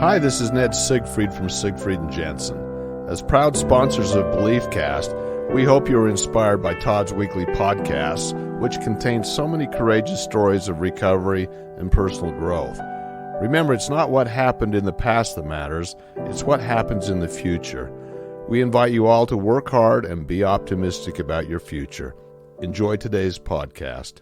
Hi, this is Ned Siegfried from Siegfried & Jensen. As proud sponsors of BeliefCast, we hope you are inspired by Todd's weekly podcasts, which contain so many courageous stories of recovery and personal growth. Remember, it's not what happened in the past that matters, it's what happens in the future. We invite you all to work hard and be optimistic about your future. Enjoy today's podcast.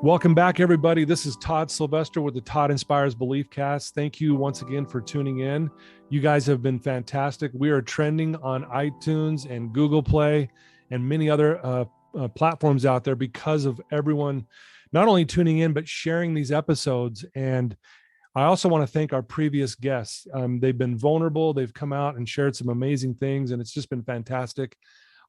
Welcome back, everybody. This is Todd Sylvester with the Todd Inspires BeliefCast. Thank you once again for tuning in. You guys have been fantastic. We are trending on iTunes and Google Play and many other platforms out there because of everyone not only tuning in, but sharing these episodes. And I also want to thank our previous guests. They've been vulnerable. They've come out and shared some amazing things, and it's just been fantastic.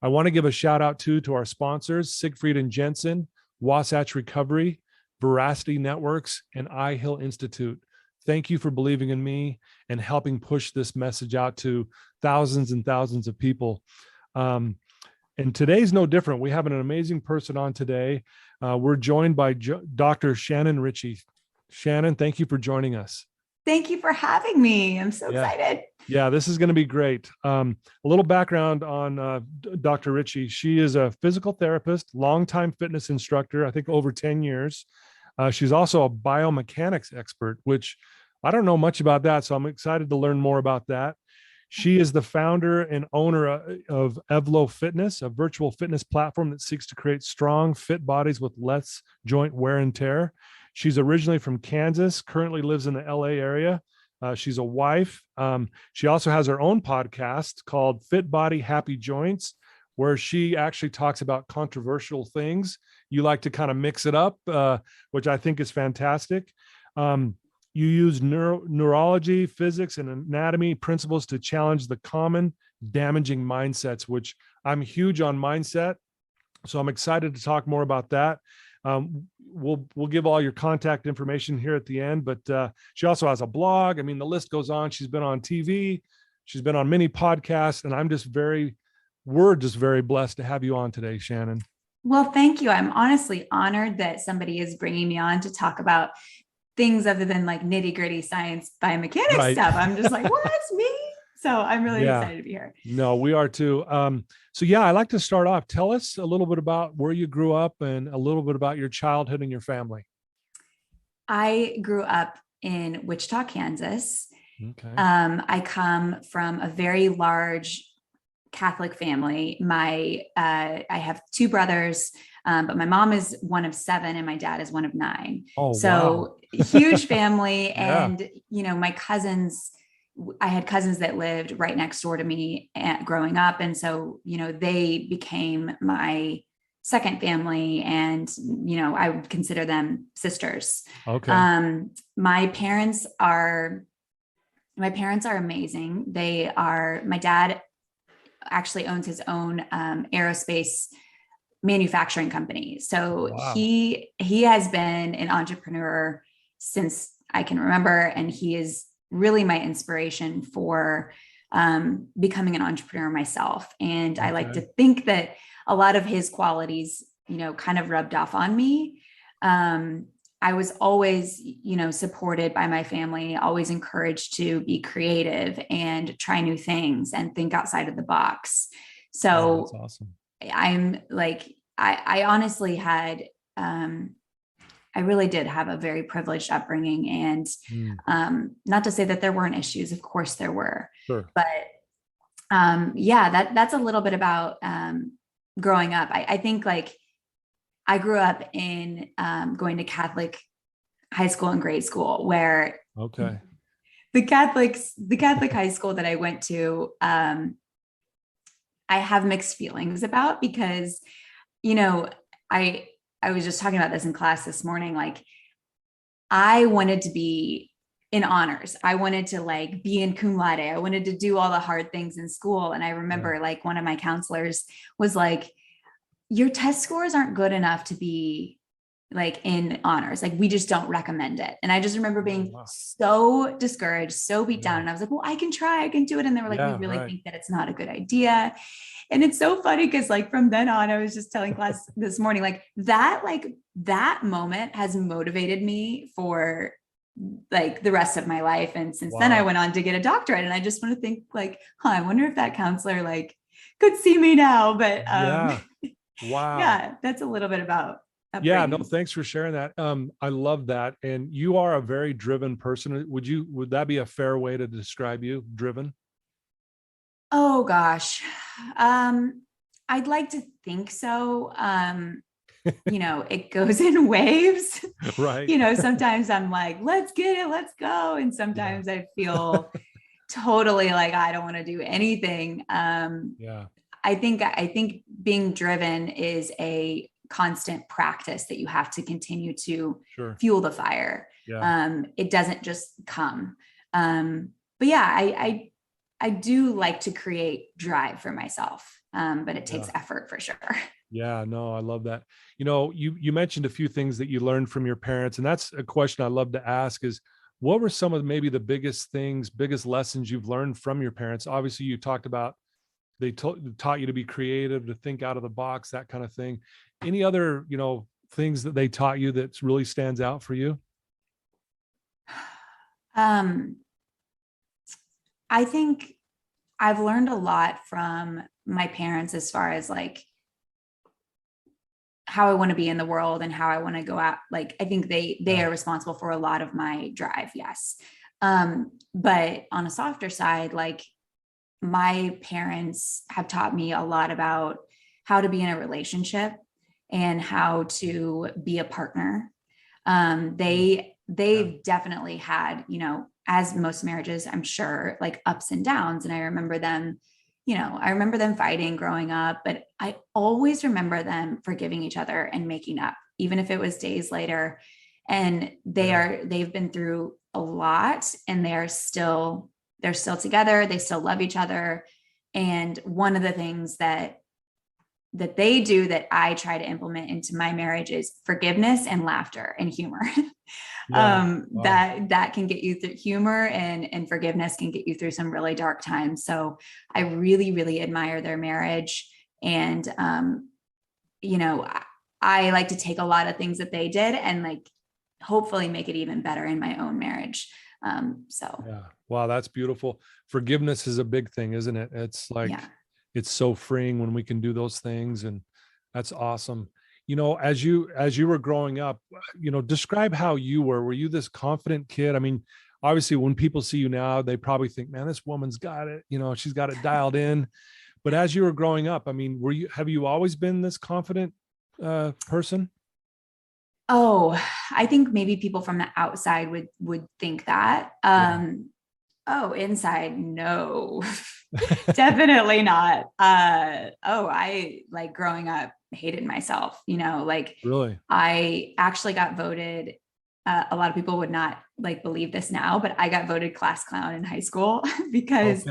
I want to give a shout out to our sponsors, Siegfried & Jensen, Wasatch Recovery, Veracity Networks, and I Hill Institute. Thank you for believing in me and helping push this message out to thousands and thousands of people. And today's no different. We have an amazing person on today. We're joined by Dr. Shannon Ritchey. Shannon, thank you for joining us. Thank you for having me. I'm so excited. Yeah, this is going to be great. A little background on Dr. Ritchey. She is a physical therapist, longtime fitness instructor, I think over 10 years. She's also a biomechanics expert, which I don't know much about that, so I'm excited to learn more about that. She is the founder and owner of Evlo Fitness, a virtual fitness platform that seeks to create strong, fit bodies with less joint wear and tear. She's originally from Kansas, currently lives in the LA area. She's a wife. She also has her own podcast called Fit Body, Happy Joints, where she actually talks about controversial things. You like to kind of mix it up, which I think is fantastic. You use neurology, physics, and anatomy principles to challenge the common damaging mindsets, which I'm huge on mindset. So I'm excited to talk more about that. We'll give all your contact information here at the end, but she also has a blog. I mean, the list goes on. She's been on TV. She's been on many podcasts, and we're just very blessed to have you on today, Shannon. Well, thank you. I'm honestly honored that somebody is bringing me on to talk about things other than like nitty gritty science, biomechanics stuff. I'm just like, what's me? So I'm really excited to be here. No, we are too. I'd like to start off. Tell us a little bit about where you grew up and a little bit about your childhood and your family. I grew up in Wichita, Kansas. Okay. I come from a very large Catholic family. I have two brothers, but my mom is one of 7 and my dad is one of 9. Oh, so wow. Huge family. Yeah. And, my cousins, I had cousins that lived right next door to me growing up. And so, they became my second family and, I would consider them sisters. Okay. My parents are amazing. My dad actually owns his own aerospace manufacturing company. So wow. He has been an entrepreneur since I can remember. And he is really my inspiration for becoming an entrepreneur myself. And okay. I like to think that a lot of his qualities, kind of rubbed off on me. I was always, supported by my family, always encouraged to be creative and try new things and think outside of the box. So that's awesome. I'm like, I honestly had, I really did have a very privileged upbringing, and not to say that there weren't issues. Of course there were, sure. But that's a little bit about growing up. I think like I grew up in going to Catholic high school and grade school, where the Catholic high school that I went to, I have mixed feelings about because, I was just talking about this in class this morning. Like I wanted to be in honors. I wanted to like be in cum laude. I wanted to do all the hard things in school. And I remember like one of my counselors was like, your test scores aren't good enough to be like in honors. Like we just don't recommend it. And I just remember being so discouraged, so beat down. And I was like, well, I can try, I can do it. And they were like, we really think that it's not a good idea. And it's so funny because like from then on, I was just telling class this morning, like that moment has motivated me for like the rest of my life. And since then I went on to get a doctorate, and I just want to think like, I wonder if that counselor like could see me now. But yeah, that's a little bit about upbringing. Yeah, no, thanks for sharing that. I love that. And you are a very driven person. Would that be a fair way to describe you? Driven? Oh gosh. I'd like to think so. It goes in waves, right? Sometimes I'm like, let's get it, let's go. And sometimes I feel totally like I don't want to do anything. I think being driven is a constant practice that you have to continue to fuel the fire. It doesn't just come. But yeah, I do like to create drive for myself. But it takes effort for sure. Yeah, no, I love that. You mentioned a few things that you learned from your parents, and that's a question I love to ask is, what were some of maybe the biggest lessons you've learned from your parents? Obviously you talked about they taught you to be creative, to think out of the box, that kind of thing. Any other, things that they taught you that really stands out for you? I think I've learned a lot from my parents as far as like how I want to be in the world and how I want to go out. Like, I think they are responsible for a lot of my drive. Yes. But on a softer side, like my parents have taught me a lot about how to be in a relationship and how to be a partner. They've definitely had, as most marriages, I'm sure, like ups and downs. And I remember them fighting growing up, but I always remember them forgiving each other and making up, even if it was days later. And they've been through a lot, and they're still together. They still love each other. And one of the things that they do that I try to implement into my marriage is forgiveness and laughter and humor. That can get you through humor, and forgiveness can get you through some really dark times. So I really, really admire their marriage. And, I like to take a lot of things that they did and like, hopefully make it even better in my own marriage. Yeah. Wow. That's beautiful. Forgiveness is a big thing, isn't it? It's like, it's so freeing when we can do those things. And that's awesome. As you were growing up, describe how you were you this confident kid? I mean, obviously when people see you now, they probably think, man, this woman's got it, she's got it dialed in. But as you were growing up, I mean, have you always been this confident person? Oh, I think maybe people from the outside would think that. Oh, inside, no, definitely not. I like growing up hated myself, like really, I actually got voted. A lot of people would not like believe this now, but I got voted class clown in high school because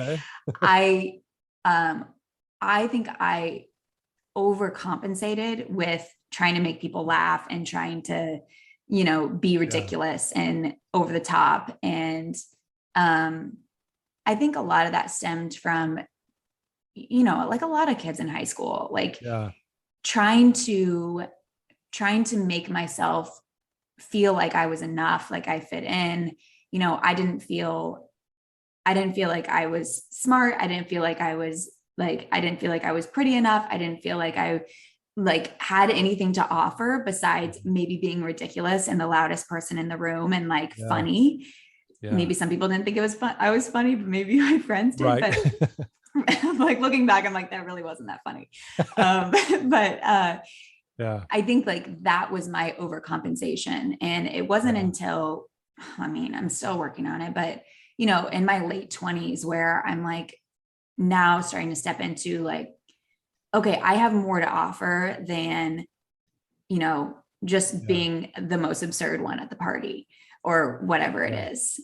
I think I overcompensated with trying to make people laugh and trying to, be ridiculous and over the top. And I think a lot of that stemmed from, like a lot of kids in high school, like trying to make myself feel like I was enough, like I fit in. I didn't feel like I was smart. I didn't feel like I was pretty enough. I didn't feel like I like had anything to offer besides maybe being ridiculous and the loudest person in the room and like funny. Maybe some people didn't think it was fun. I was funny, but maybe my friends did. Right. But like looking back, I'm like, that really wasn't that funny. I think like that was my overcompensation. And it wasn't until, I'm still working on it, but in my late 20s where I'm like now starting to step into like, okay, I have more to offer than, just being the most absurd one at the party or whatever it is.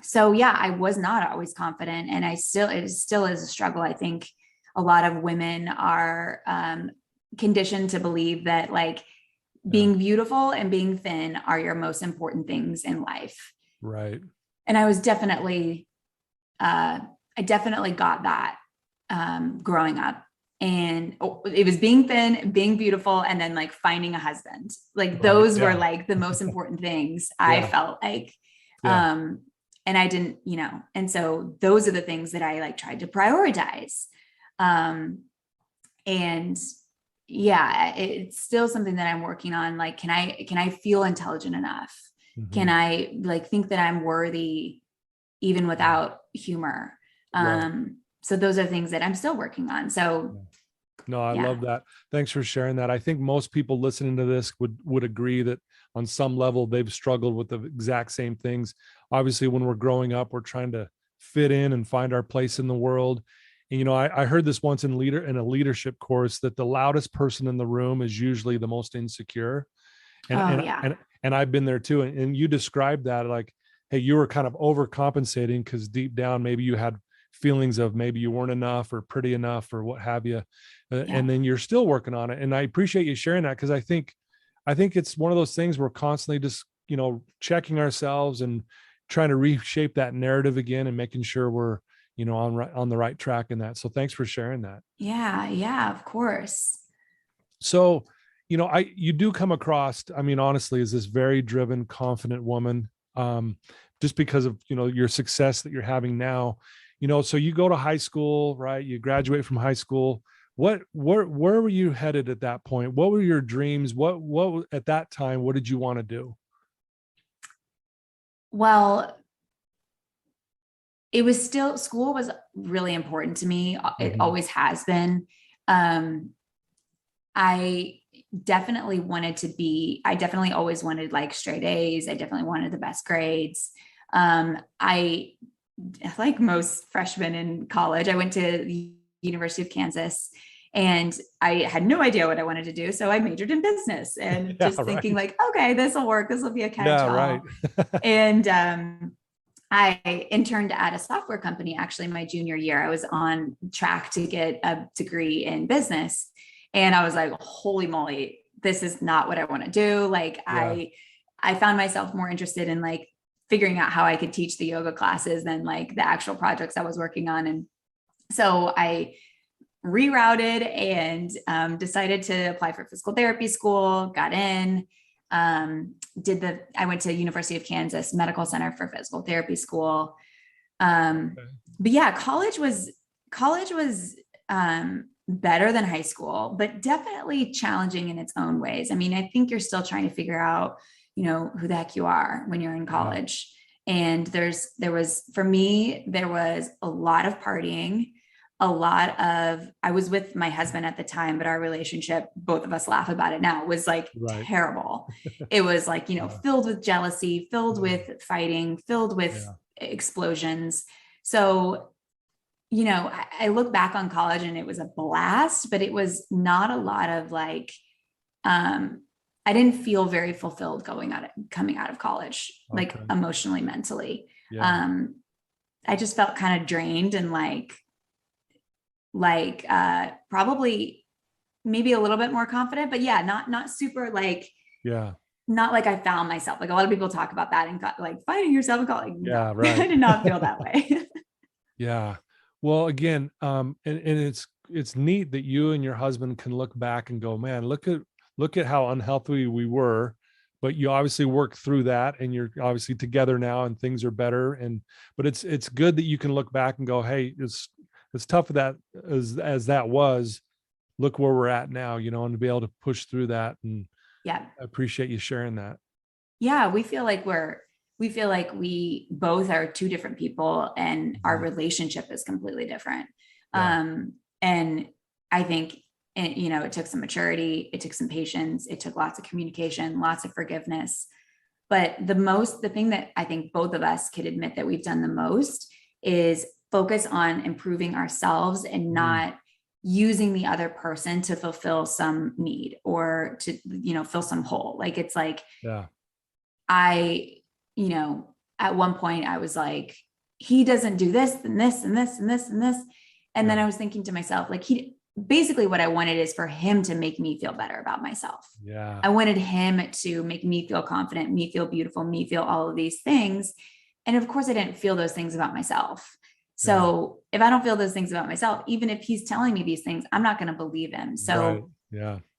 So I was not always confident, and it still is a struggle. I think a lot of women are conditioned to believe that like being beautiful and being thin are your most important things in life. Right. And I was definitely, I definitely got that growing up. and it was being thin, being beautiful, and then like finding a husband. Like those were like the most important things I felt like. And I didn't, and so those are the things that I like tried to prioritize. And yeah, it's still something that I'm working on. Like, can I feel intelligent enough? Mm-hmm. Can I like think that I'm worthy even without humor? So those are things that I'm still working on. So no, I love that. Thanks for sharing that. I think most people listening to this would agree that on some level they've struggled with the exact same things. Obviously, when we're growing up, we're trying to fit in and find our place in the world. And, I heard this once in a leadership course that the loudest person in the room is usually the most insecure. And I've been there too. And you described that like, hey, you were kind of overcompensating because deep down, maybe you had feelings of maybe you weren't enough or pretty enough or what have you. And then you're still working on it. And I appreciate you sharing that, because I think it's one of those things we're constantly just, checking ourselves and trying to reshape that narrative again and making sure we're, on the right track in that. So thanks for sharing that. Yeah, of course. So, you do come across, honestly, as this very driven, confident woman, just because of, your success that you're having now, so you go to high school, right? You graduate from high school. Where were you headed at that point? What were your dreams? What at that time, what did you want to do? Well, it was still, school was really important to me. It always has been. I definitely always wanted like straight A's. I definitely wanted the best grades. I, like most freshmen in college, I went to the University of Kansas and I had no idea what I wanted to do. So I majored in business and thinking like, okay, this will work. This will be a catch-all. And, I interned at a software company actually my junior year. I was on track to get a degree in business. And I was like, holy moly, this is not what I want to do. Like I found myself more interested in like figuring out how I could teach the yoga classes than like the actual projects I was working on. And so I rerouted and decided to apply for physical therapy school, got in, I went to University of Kansas Medical Center for Physical Therapy School. But yeah, college was better than high school, but definitely challenging in its own ways. I think you're still trying to figure out, who the heck you are when you're in college. And there was a lot of partying. I was with my husband at the time, but our relationship, both of us laugh about it now, was like terrible. It was like, filled with jealousy, filled with fighting, filled with explosions. So, I look back on college and it was a blast, but it was not a lot of like, I didn't feel very fulfilled coming out of college, like emotionally, mentally. I just felt kind of drained and probably maybe a little bit more confident, but not super not like I found myself. Like a lot of people talk about that and like finding yourself in college. No, I did not feel that way. Well, again, and it's neat that you and your husband can look back and go, man, look at how unhealthy we were, but you obviously worked through that and you're obviously together now and things are better. But it's good that you can look back and go, hey, it's tough that as that was, look where we're at now, and to be able to push through that. And I appreciate you sharing that. Yeah. We feel like we both are two different people and our relationship is completely different. And I think, it took some maturity, it took some patience, it took lots of communication, lots of forgiveness. But the thing that I think both of us could admit that we've done the most is focus on improving ourselves and not using the other person to fulfill some need or to, fill some hole. Like, it's like, at one point I was like, he doesn't do this and this and this and this and this. And then I was thinking to myself, like, basically what I wanted is for him to make me feel better about myself. I wanted him to make me feel confident, me feel beautiful, me feel all of these things. And of course I didn't feel those things about myself. So if I don't feel those things about myself, even if he's telling me these things, I'm not going to believe him. So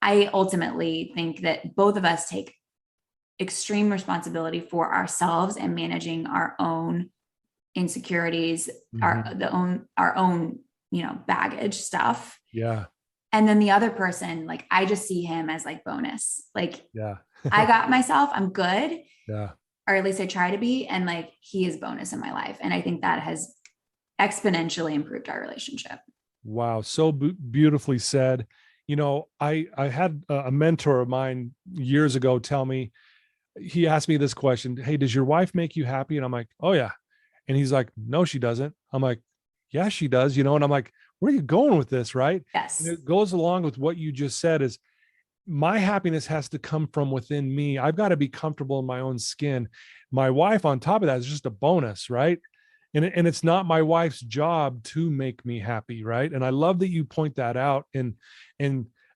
I ultimately think that both of us take extreme responsibility for ourselves and managing our own insecurities, our own, baggage stuff. Yeah. And then the other person, like, I just see him as like bonus. Like, I got myself, I'm good. Yeah. Or at least I try to be. And like, he is bonus in my life. And I think that has exponentially improved our relationship. Wow. So beautifully said. I had a mentor of mine years ago tell me, he asked me this question: "Hey, does your wife make you happy?" And I'm like, "Oh yeah." And he's like, "No, she doesn't." I'm like, "Yeah, she does." And I'm like, "Where are you going with this?" Right. Yes. And it goes along with what you just said, is my happiness has to come from within me. I've got to be comfortable in my own skin. My wife, on top of that, is just a bonus, right? And it's not my wife's job to make me happy, right? And I love that you point that out. And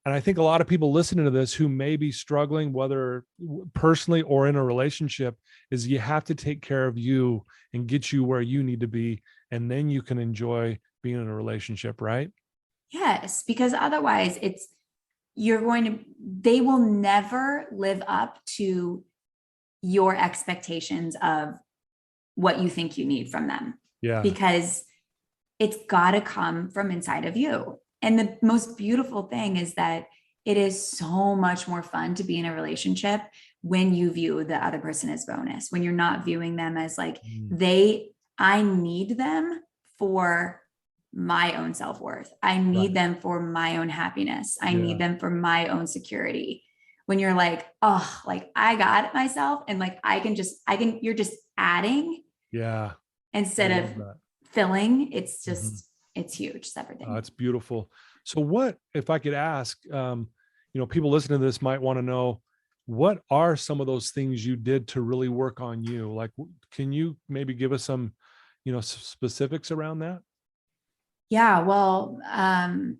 I think a lot of people listening to this who may be struggling, whether personally or in a relationship, is you have to take care of you and get you where you need to be, and then you can enjoy being in a relationship, right? Yes, because otherwise they will never live up to your expectations of what you think you need from them. Yeah. Because it's got to come from inside of you. And the most beautiful thing is that it is so much more fun to be in a relationship when you view the other person as bonus, when you're not viewing them as like, I need them for my own self-worth. I need them for my own happiness. I need them for my own security. When you're like, oh, like I got it myself. And like, you're just adding. Yeah. Instead of filling. It's just, it's huge. It's everything. That's beautiful. So what, if I could ask, people listening to this might want to know, what are some of those things you did to really work on you? Like, can you maybe give us some, specifics around that? Yeah. Well, I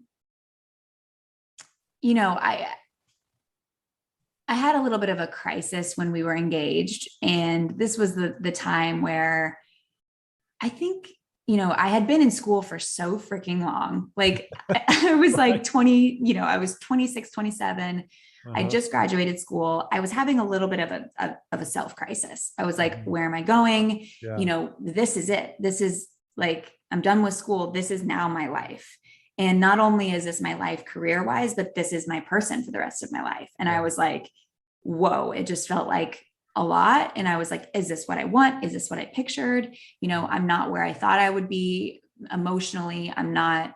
had a little bit of a crisis when we were engaged, and this was the time where I think, I had been in school for so freaking long. Like I was like 20, I was 26, 27. I just graduated school. I was having a little bit of a self crisis. I was like, where am I going? This is it. This is like, I'm done with school. This is now my life. And not only is this my life career wise, but this is my person for the rest of my life. And I was like, whoa, it just felt like a lot. And I was like, is this what I want? Is this what I pictured? I'm not where I thought I would be emotionally. I'm not,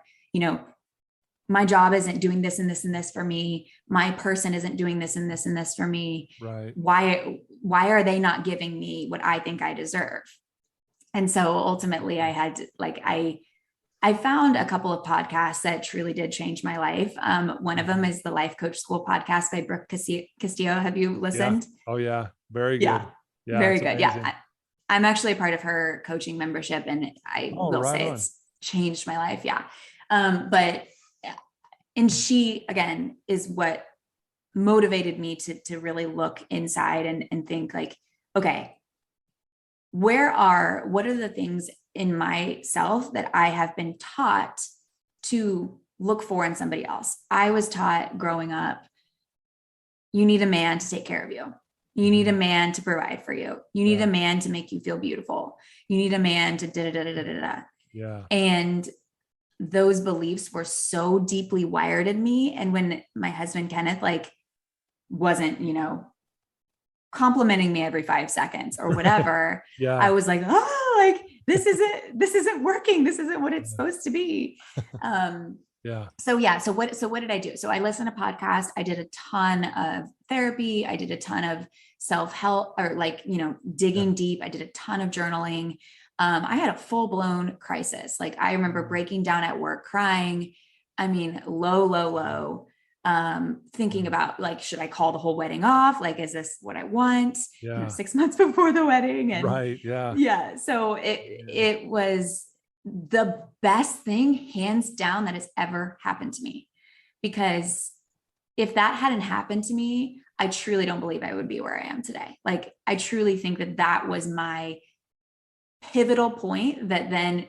my job isn't doing this and this and this for me. My person isn't doing this and this and this for me. Right. Why are they not giving me what I think I deserve? And so ultimately I had to, I found a couple of podcasts that truly did change my life. One of them is the Life Coach School podcast by Brooke Castillo. Have you listened? Yeah. Oh yeah. Very good. Yeah, very good. Amazing. Yeah. I'm actually a part of her coaching membership, and I will say it's changed my life. Yeah. And she, again, is what motivated me to really look inside and think like, okay, what are the things in myself that I have been taught to look for in somebody else? I was taught growing up, you need a man to take care of you. You need a man to provide for you. You need a man to make you feel beautiful. You need a man to da-da-da-da-da-da. Yeah. And those beliefs were so deeply wired in me. And when my husband, Kenneth, wasn't, complimenting me every 5 seconds or whatever, I was like, oh, this isn't working. This isn't what it's supposed to be. So what did I do? So I listened to podcasts. I did a ton of therapy. I did a ton of self-help, or digging deep. I did a ton of journaling. I had a full-blown crisis. Like I remember breaking down at work, crying. I mean, low, thinking about should I call the whole wedding off? Is this what I want? 6 months before the wedding. And right. Yeah. Yeah. So it was the best thing, hands down, that has ever happened to me, because if that hadn't happened to me, I truly don't believe I would be where I am today. I truly think that was my pivotal point that then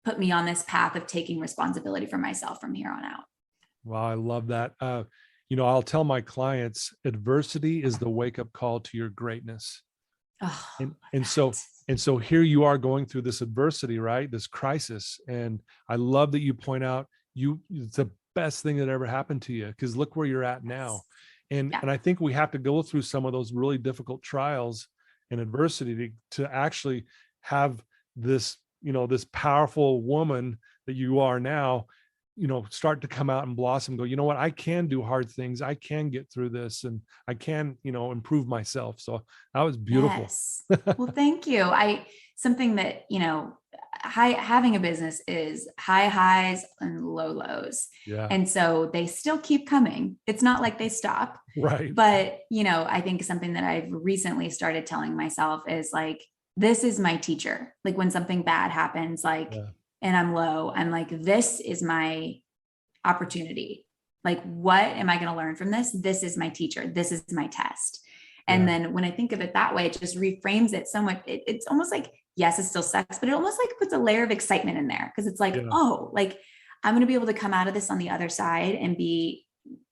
put me on this path of taking responsibility for myself from here on out. Wow, I love that. I'll tell my clients, adversity is the wake-up call to your greatness. Oh, and so here you are going through this adversity, right? This crisis. And I love that you point out it's the best thing that ever happened to you, because look where you're at now. And I think we have to go through some of those really difficult trials and adversity to actually have this, this powerful woman that you are now, start to come out and blossom, go, you know what, I can do hard things. I can get through this, and I can, improve myself. So that was beautiful. Yes. Well, thank you. Something that, having a business is high highs and low lows. Yeah. And so they still keep coming. It's not like they stop. Right. But, I think something that I've recently started telling myself is like, this is my teacher. Like when something bad happens, and I'm low, I'm like, this is my opportunity. Like, what am I going to learn from this? This is my teacher. This is my test. And then when I think of it that way, it just reframes it so much. It's almost like, yes, it still sucks, but it almost like puts a layer of excitement in there. Cause it's like, oh, like I'm going to be able to come out of this on the other side and be,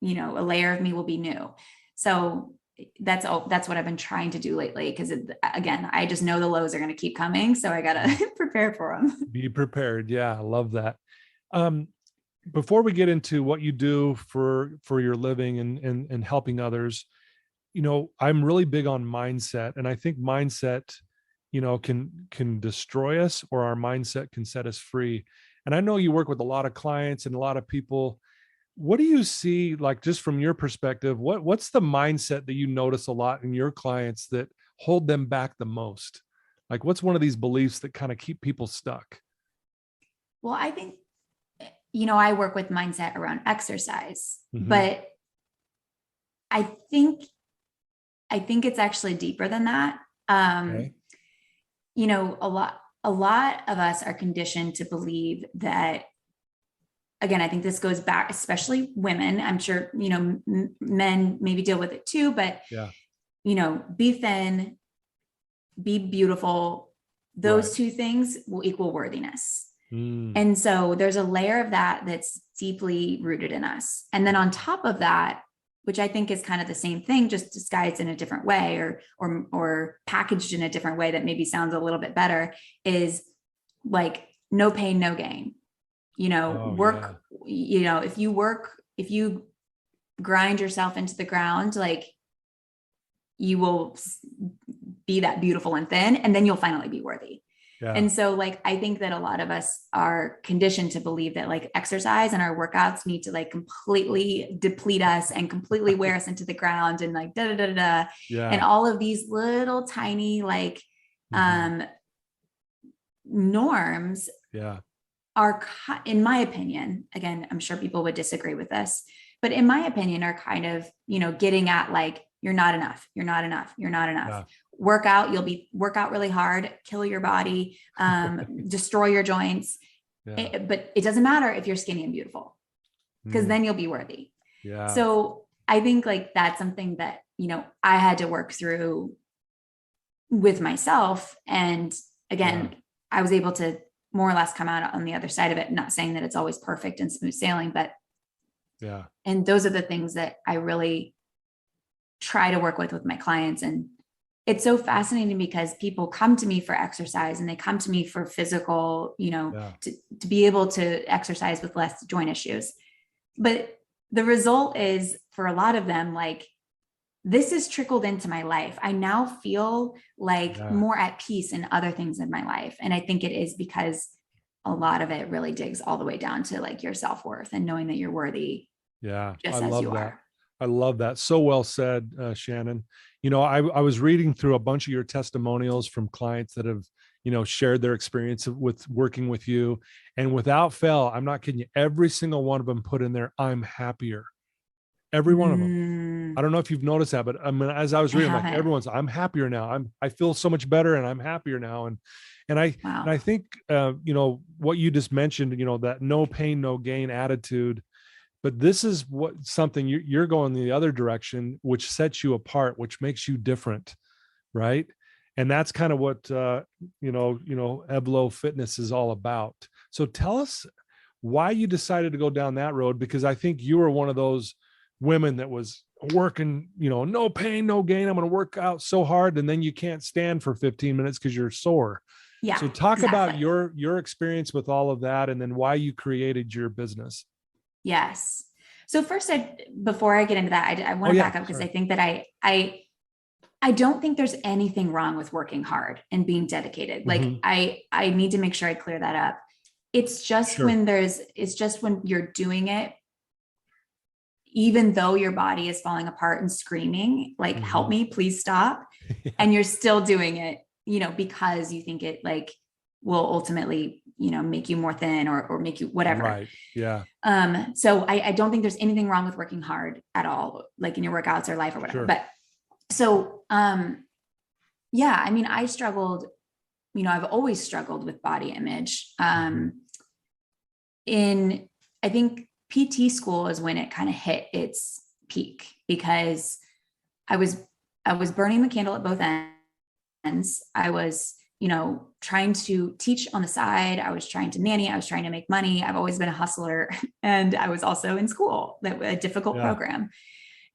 a layer of me will be new. So that's what I've been trying to do lately. Cause again, I just know the lows are going to keep coming. So I got to prepare for them. Be prepared. Yeah. I love that. Before we get into what you do for your living and helping others, I'm really big on mindset. And I think mindset, can destroy us, or our mindset can set us free. And I know you work with a lot of clients and a lot of people. What do you see, like, just from your perspective, what's the mindset that you notice a lot in your clients that hold them back the most? Like, what's one of these beliefs that kind of keep people stuck? Well, I think, I work with mindset around exercise, but I think it's actually deeper than that. Okay. A lot of us are conditioned to believe that, again, I think this goes back, especially women. I'm sure, men maybe deal with it too, but, be thin, be beautiful. Those two things will equal worthiness. And so there's a layer of that that's deeply rooted in us. And then on top of that, which I think is kind of the same thing, just disguised in a different way, or packaged in a different way that maybe sounds a little bit better, is like no pain, no gain. If you grind yourself into the ground, like you will be that beautiful and thin, and then you'll finally be worthy. Yeah. And so like, I think that a lot of us are conditioned to believe that like exercise and our workouts need to like completely deplete us and completely wear us into the ground and like Yeah. And all of these little tiny like norms are, in my opinion, again, I'm sure people would disagree with this, but in my opinion, are kind of, getting at like, you're not enough. You're not enough. You're not enough. Yeah. Work out really hard, kill your body, destroy your joints. Yeah. But it doesn't matter if you're skinny and beautiful, because then you'll be worthy. Yeah. So I think like that's something that, I had to work through with myself. And again, I was able to more or less come out on the other side of it. Not saying that it's always perfect and smooth sailing, but and those are the things that I really try to work with my clients. And it's so fascinating because people come to me for exercise and they come to me for physical, to be able to exercise with less joint issues. But the result is, for a lot of them, like, this is trickled into my life. I now feel like more at peace in other things in my life. And I think it is because a lot of it really digs all the way down to like your self-worth and knowing that you're worthy. Yeah. Just as you are. I love that. So well said, Shannon. I was reading through a bunch of your testimonials from clients that have, shared their experience with working with you. And without fail, I'm not kidding you, every single one of them put in there, I'm happier. Every one of them. I don't know if you've noticed that, but I mean, as I was reading, like everyone's, I'm happier now. I feel so much better and I'm happier now. And I think, what you just mentioned, that no pain, no gain attitude. But this is something you're going the other direction, which sets you apart, which makes you different, right? And that's kind of what Evlo Fitness is all about. So tell us why you decided to go down that road, because I think you were one of those women that was working, no pain, no gain. I'm going to work out so hard. And then you can't stand for 15 minutes because you're sore. Yeah. So talk exactly. about your experience with all of that, and then why you created your business. Yes. So first, before I get into that, I want to back up, because I think that I don't think there's anything wrong with working hard and being dedicated. Like I need to make sure I clear that up. It's just when you're doing it, even though your body is falling apart and screaming, like, help me, please stop. And you're still doing it, because you think it like will ultimately, make you more thin or make you whatever. Right. Yeah. So I don't think there's anything wrong with working hard at all, like in your workouts or life or whatever. But so, yeah, I mean, I struggled, I've always struggled with body image. I think PT school is when it kind of hit its peak, because I was burning the candle at both ends. I was, trying to teach on the side. I was trying to nanny. I was trying to make money. I've always been a hustler. And I was also in school, a difficult program.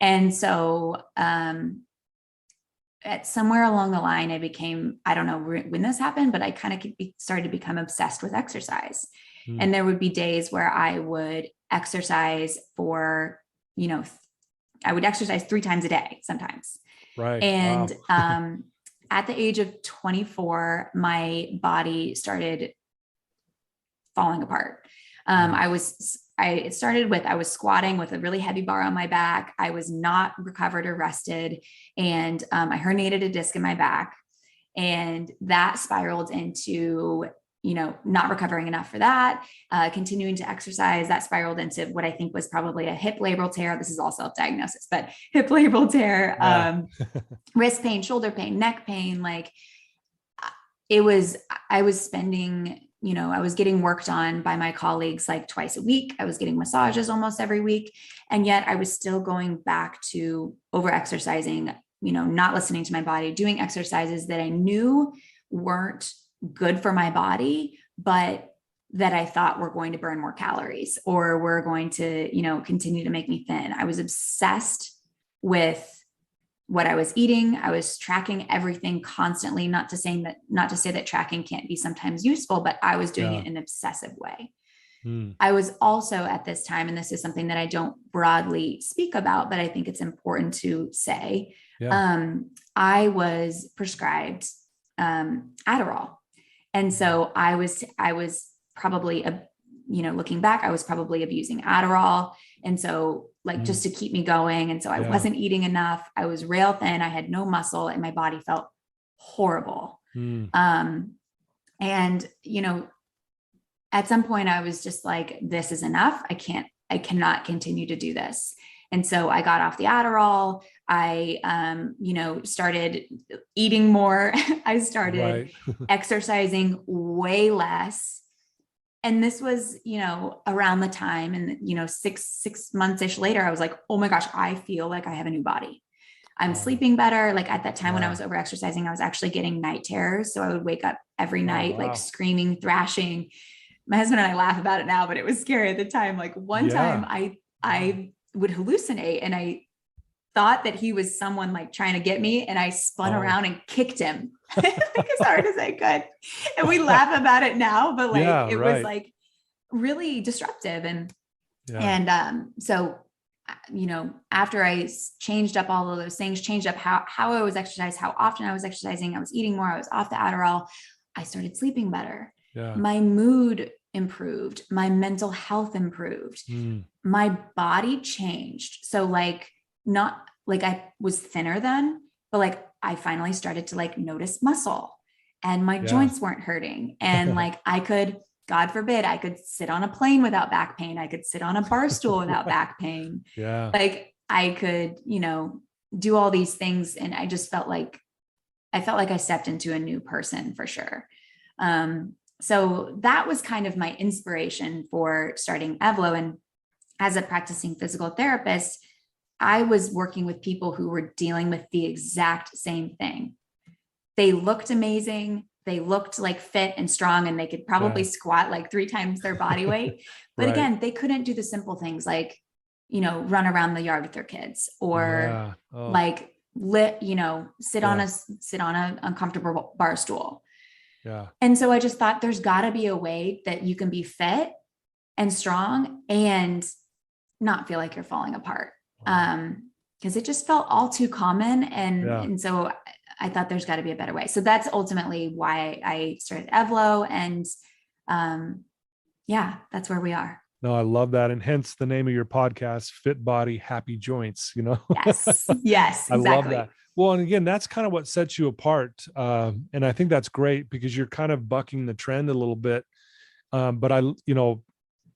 And so, at somewhere along the line, I became, I don't know when this happened, but I kind of started to become obsessed with exercise. And there would be days where I would exercise for, I would exercise 3 times a day sometimes. Right. And, at the age of 24, my body started falling apart. I was squatting with a really heavy bar on my back. I was not recovered or rested. And I herniated a disc in my back, and that spiraled into, not recovering enough for that, continuing to exercise. That spiraled into what I think was probably a hip labral tear. This is all self-diagnosis, but hip labral tear, wrist pain, shoulder pain, neck pain. Like I was spending, I was getting worked on by my colleagues like twice a week. I was getting massages almost every week. And yet I was still going back to over exercising, not listening to my body, doing exercises that I knew weren't good for my body, but that I thought were going to burn more calories or were going to, continue to make me thin. I was obsessed with what I was eating. I was tracking everything constantly, not to say that tracking can't be sometimes useful, but I was doing it in an obsessive way. I was also at this time, and this is something that I don't broadly speak about, but I think it's important to say, I was prescribed Adderall. And so I was probably, looking back, I was probably abusing Adderall. And so just to keep me going. And so I wasn't eating enough. I was rail thin. I had no muscle, and my body felt horrible. And, at some point I was just like, this is enough. I cannot continue to do this. And so I got off the Adderall. I, started eating more. I started exercising way less. And this was, around the time, and, 6 months-ish later, I was like, oh my gosh, I feel like I have a new body. I'm sleeping better. Like at that time when I was over exercising, I was actually getting night terrors. So I would wake up every night, like screaming, thrashing. My husband and I laugh about it now, but it was scary at the time. Like one time I would hallucinate, and I thought that he was someone like trying to get me, and I spun around and kicked him like as hard as I could. And we laugh about it now, but like it was like really disruptive. And so after I changed up all of those things, changed up how I was exercising, how often I was exercising, I was eating more, I was off the Adderall, I started sleeping better. My mood improved, my mental health improved, my body changed. So not like I was thinner then, but like I finally started to notice muscle, and my joints weren't hurting. And I could, God forbid, I could sit on a plane without back pain. I could sit on a bar stool without back pain. I could, do all these things. And I just felt like I stepped into a new person for sure. So that was kind of my inspiration for starting Evlo. And as a practicing physical therapist, I was working with people who were dealing with the exact same thing. They looked amazing. they looked like fit and strong, and they could probably squat like 3 times their body weight. But again, they couldn't do the simple things like, run around the yard with their kids, or like sit on a uncomfortable bar stool. Yeah. And so I just thought there's got to be a way that you can be fit and strong and not feel like you're falling apart. Because it just felt all too common. And so I thought there's got to be a better way. So that's ultimately why I started Evlo. And that's where we are. No, I love that. And hence the name of your podcast, Fit Body, Happy Joints, Yes. Yes. I love that. Well, and again, that's kind of what sets you apart. And I think that's great because you're kind of bucking the trend a little bit. But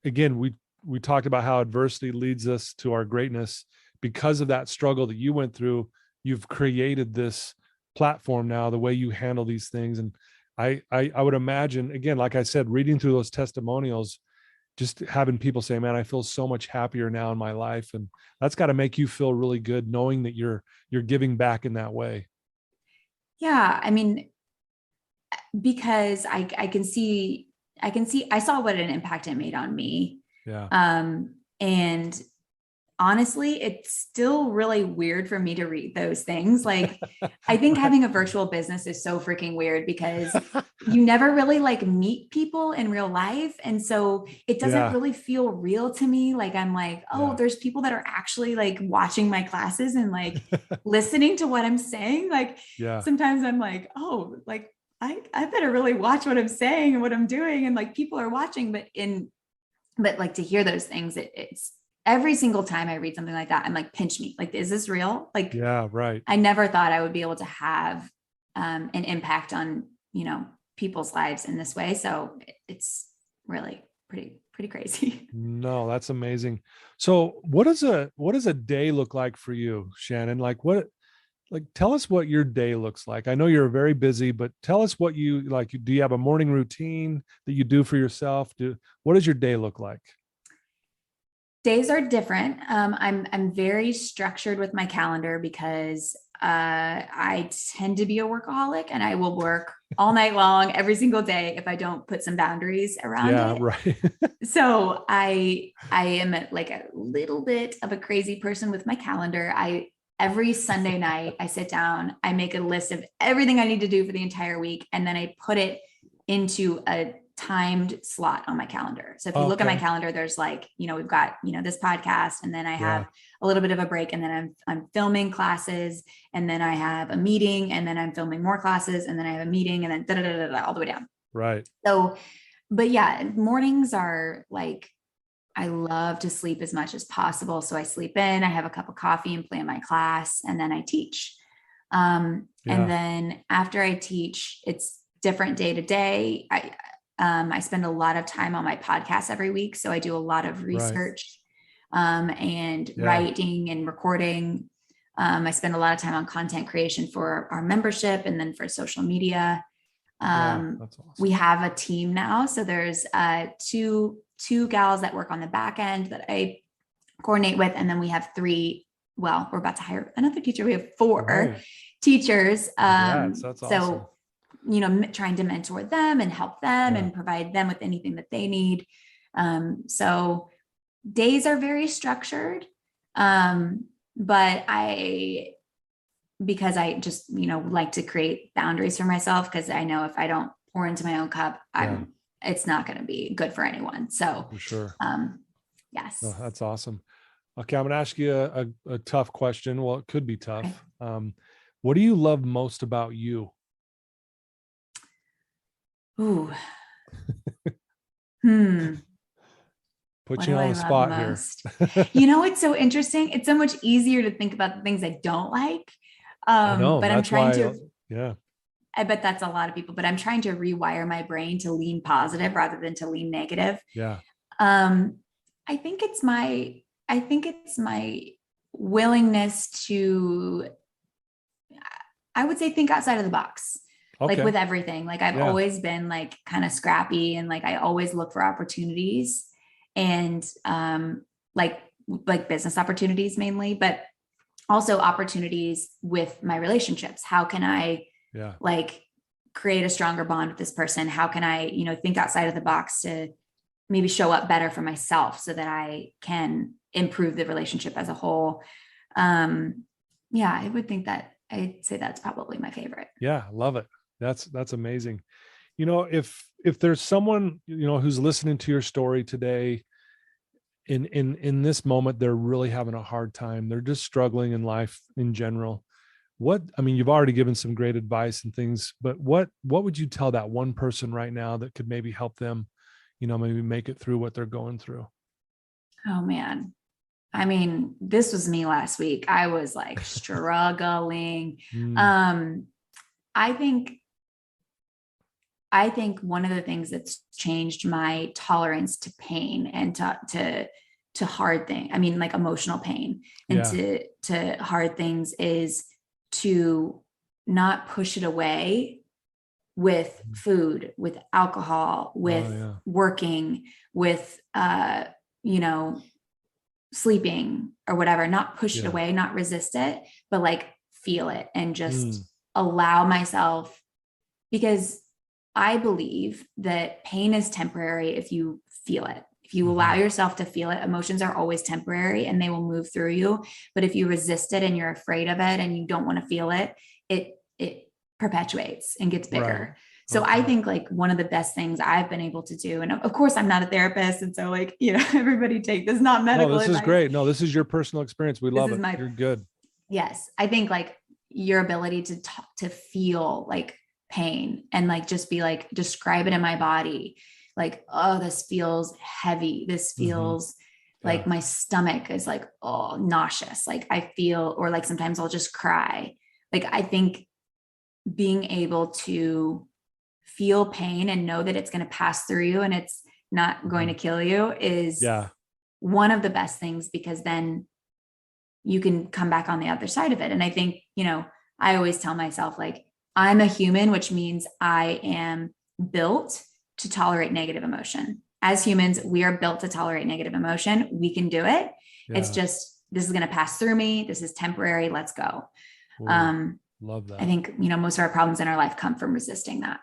again, we talked about how adversity leads us to our greatness. Because of that struggle that you went through, you've created this platform now, the way you handle these things. And I would imagine, again, like I said, reading through those testimonials, just having people say, man, I feel so much happier now in my life. And that's got to make you feel really good knowing that you're giving back in that way. Yeah. I mean, because I can see, I saw what an impact it made on me. Yeah. And honestly, it's still really weird for me to read those things. Like, I think having a virtual business is so freaking weird because you never really like meet people in real life. And so it doesn't really feel real to me. Like, I'm like, there's people that are actually like watching my classes and like listening to what I'm saying. Like, sometimes I'm like, like I better really watch what I'm saying and what I'm doing. And like, people are watching, but like to hear those things, it's, every single time I read something like that, I'm like, pinch me. Like, is this real? Like, right. I never thought I would be able to have an impact on, people's lives in this way. So it's really pretty crazy. No, that's amazing. So what does a day look like for you, Shannon? Tell us what your day looks like. I know you're very busy, but tell us what you like. Do you have a morning routine that you do for yourself? What does your day look like? Days are different. I'm very structured with my calendar because I tend to be a workaholic, and I will work all night long every single day if I don't put some boundaries around it. Right. So I am like a little bit of a crazy person with my calendar. Every Sunday night I sit down, I make a list of everything I need to do for the entire week, and then I put it into a timed slot on my calendar. So if you look at my calendar, there's like, we've got, this podcast, and then I have a little bit of a break, and then I'm filming classes, and then I have a meeting, and then I'm filming more classes, and then I have a meeting, and then all the way down. Right. So, but mornings are like, I love to sleep as much as possible. So I sleep in, I have a cup of coffee and plan my class, and then I teach. And then after I teach, it's different day to day. I spend a lot of time on my podcast every week. So I do a lot of research, and writing and recording. I spend a lot of time on content creation for our membership and then for social media. That's awesome. We have a team now. So there's two gals that work on the back end that I coordinate with. And then we have 3, we're about to hire another teacher. We have 4 teachers. That's awesome. So trying to mentor them and help them and provide them with anything that they need. So days are very structured. But because I just, like to create boundaries for myself, because I know if I don't pour into my own cup, it's not going to be good for anyone. So for sure. Yes. Oh, that's awesome. Okay. I'm going to ask you a tough question. Well, it could be tough. Okay. What do you love most about you? Ooh. Put you on the spot here. It's so interesting. It's so much easier to think about the things I don't like. I know, but I'm trying to, yeah. I bet that's a lot of people, but I'm trying to rewire my brain to lean positive rather than to lean negative. Yeah. I think it's my willingness to, I would say, think outside of the box. Okay. Like with everything. Like I've always been like kind of scrappy, and like I always look for opportunities, and like business opportunities mainly, but also opportunities with my relationships. How can I like create a stronger bond with this person? How can I, think outside of the box to maybe show up better for myself so that I can improve the relationship as a whole? Yeah, I would think that I'd say that's probably my favorite. Yeah. Love it. That's amazing. If there's someone, who's listening to your story today, in this moment, they're really having a hard time. They're just struggling in life in general. You've already given some great advice and things, but what would you tell that one person right now that could maybe help them, maybe make it through what they're going through? Oh man. This was me last week. I was like struggling. I think one of the things that's changed my tolerance to pain and to hard things, like emotional pain and to hard things, is to not push it away with food, with alcohol, with working, with, sleeping or whatever, not push it away, not resist it, but like feel it and just allow myself, because I believe that pain is temporary if you feel it. If you allow yourself to feel it, emotions are always temporary and they will move through you. But if you resist it and you're afraid of it and you don't want to feel it, it perpetuates and gets bigger. Right. So I think like one of the best things I've been able to do, and of course I'm not a therapist. And so like, everybody take this, not medical advice. No, this is great. No, this is your personal experience. We love it. You're good. Yes. I think like your ability to feel like pain and like, just be like, describe it in my body. Like, oh, this feels heavy. This feels like my stomach is like, oh, nauseous. Like I feel, or like sometimes I'll just cry. Like, I think being able to feel pain and know that it's going to pass through you and it's not going to kill you is one of the best things, because then you can come back on the other side of it. And I think, I always tell myself like, I'm a human, which means I am built to tolerate negative emotion. As humans, we are built to tolerate negative emotion. We can do it. Yeah. It's just, this is going to pass through me. This is temporary. Let's go. Love that. I think, most of our problems in our life come from resisting that.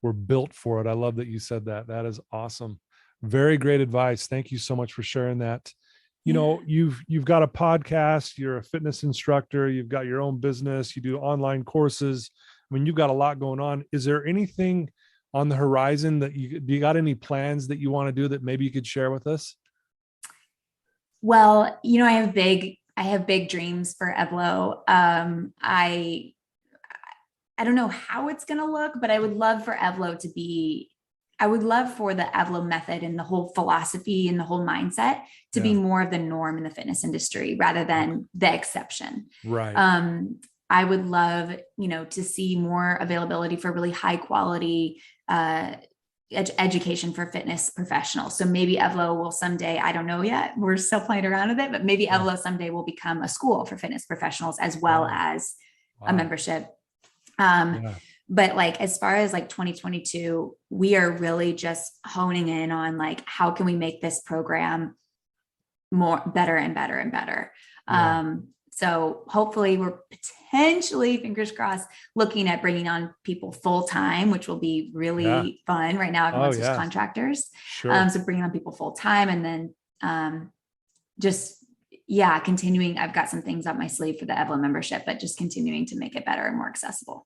We're built for it. I love that you said that. That is awesome. Very great advice. Thank you so much for sharing that. You've got a podcast, you're a fitness instructor, you've got your own business, you do online courses. You've got a lot going on. Is there anything on the horizon do you got any plans that you want to do that maybe you could share with us? Well, I have big dreams for Evlo. I don't know how it's going to look, but I would love for Evlo I would love for the Evlo method and the whole philosophy and the whole mindset to be more of the norm in the fitness industry rather than the exception. Right. I would love, to see more availability for really high quality education for fitness professionals. So maybe Evlo will someday, I don't know yet, we're still playing around with it, but maybe Evlo someday will become a school for fitness professionals as well as a membership. But like, as far as like 2022, we are really just honing in on like, how can we make this program better and better and better? So hopefully we're potentially, fingers crossed, looking at bringing on people full time, which will be really fun. Right now, everyone's just contractors. Sure. So bringing on people full time, and then continuing. I've got some things up my sleeve for the Evlo membership, but just continuing to make it better and more accessible.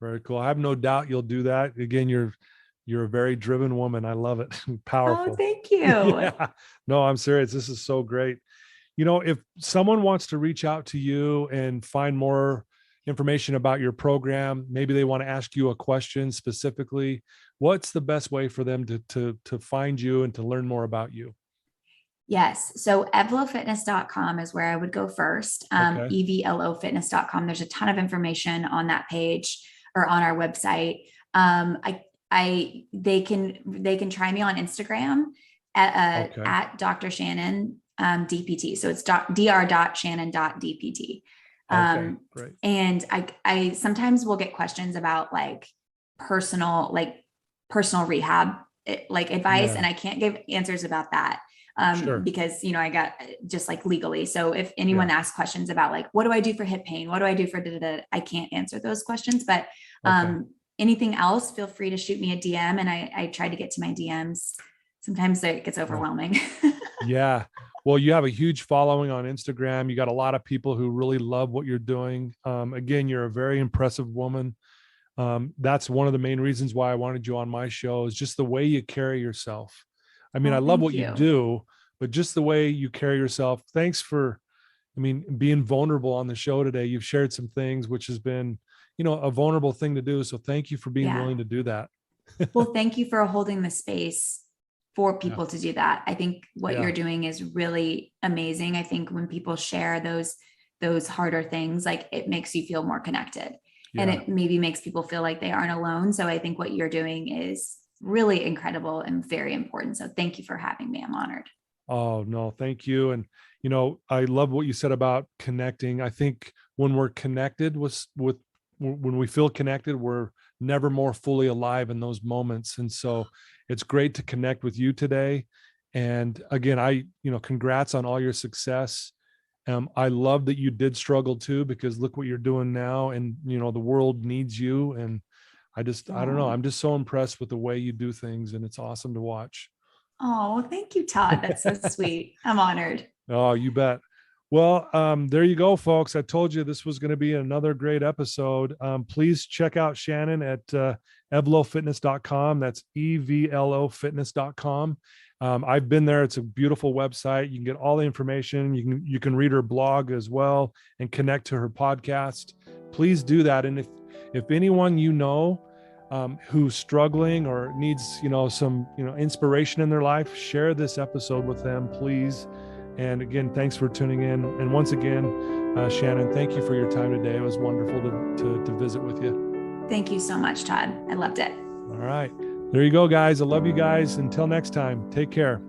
Very cool. I have no doubt you'll do that. Again, you're a very driven woman. I love it. Powerful. Oh, thank you. No, I'm serious. This is so great. If someone wants to reach out to you and find more information about your program, maybe they want to ask you a question specifically, what's the best way for them to find you and to learn more about you? Yes. So evlofitness.com is where I would go first. evlofitness.com. There's a ton of information on that page or on our website. They can try me on Instagram at Dr. Shannon DPT. So it's dr.shannon.dpt. Great. And I sometimes will get questions about like personal rehab, like advice. And I can't give answers about that. Sure. because, I got just like legally. So if anyone asks questions about like, what do I do for hip pain? What do I do for I can't answer those questions, but anything else, feel free to shoot me a DM. And I try to get to my DMs. Sometimes it gets overwhelming. Yeah. Well, you have a huge following on Instagram. You got a lot of people who really love what you're doing. Again, you're a very impressive woman. That's one of the main reasons why I wanted you on my show, is just the way you carry yourself. I mean, I love what you do, but just the way you carry yourself. Thanks for, being vulnerable on the show today. You've shared some things, which has been, a vulnerable thing to do. So thank you for being willing to do that. Well, thank you for holding the space for people to do that. I think what you're doing is really amazing. I think when people share those harder things, like, it makes you feel more connected, and it maybe makes people feel like they aren't alone. So I think what you're doing is really incredible and very important. So thank you for having me. I'm honored. Oh, no, thank you. And, I love what you said about connecting. I think when we're connected when we feel connected, we're never more fully alive in those moments. And so it's great to connect with you today. And again, congrats on all your success. I love that you did struggle too, because look what you're doing now, and, the world needs you. And I don't know. I'm just so impressed with the way you do things, and it's awesome to watch. Oh, thank you, Todd. That's so sweet. I'm honored. Oh, you bet. Well, there you go, folks. I told you this was going to be another great episode. Please check out Shannon at evlofitness.com. That's EVLOfitness.com. I've been there. It's a beautiful website. You can get all the information. You can read her blog as well and connect to her podcast. Please do that. And if anyone who's struggling or needs some inspiration in their life, share this episode with them, please. And again, thanks for tuning in. And once again, Shannon, thank you for your time today. It was wonderful to visit with you. Thank you so much, Todd. I loved it. All right. There you go, guys. I love you guys. Until next time, take care.